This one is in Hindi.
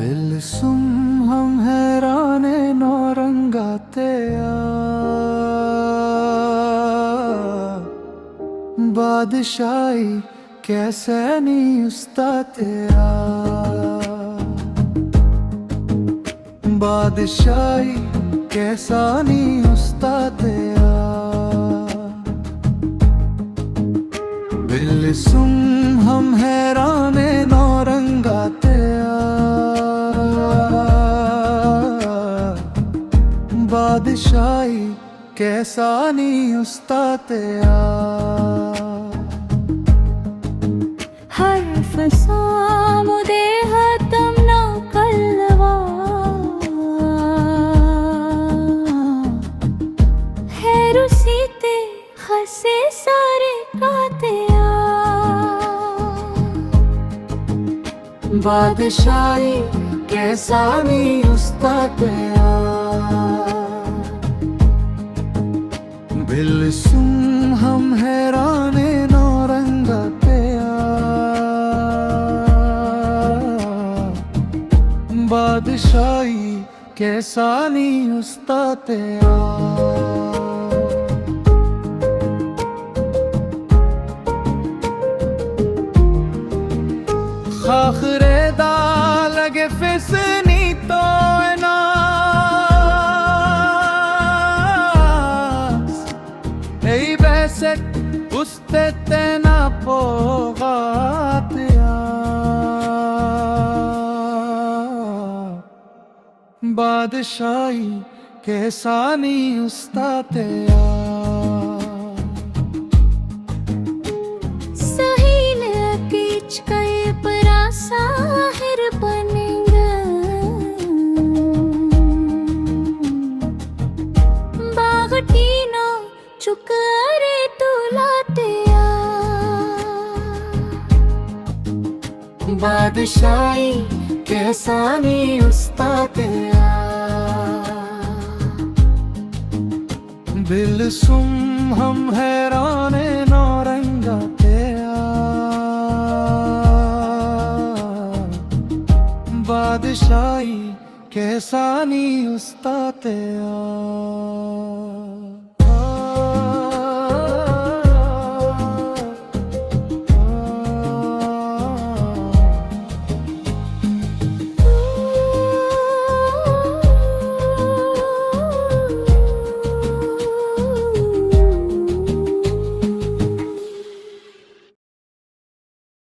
बिलसुम हम हैराने नौरंगा तेया बादशाही कैसे नहीं उस्ता तेया बादशाही कैसा नहीं उस्ता तेया बिलसुम हम हैराने नौरंगा तेया बादशाही कैसा नहीं उस्ता तेया हर फसामुदे हतम न कलवा हैरु सीते हसे सारे कातेया बादशाही कैसा नहीं उस्ता तेया बिलसुम हम हैराने नौरंगा तेया बादशाही कैसा नहीं उस्ता तेया खाखरे दा लगे फिसनी तो ei beset usted tena pogatia बादशाही कैसा नहीं उस्ता तेया सहील कीच कई परा साहिर बनेंगे बागटीनो चुकरे तुलातेया बादशाही कैसा नहीं उस्ता तेया बिलसुम हम हैराने नौरंगा तेया बादशाही कैसा नहीं उस्ता तेया।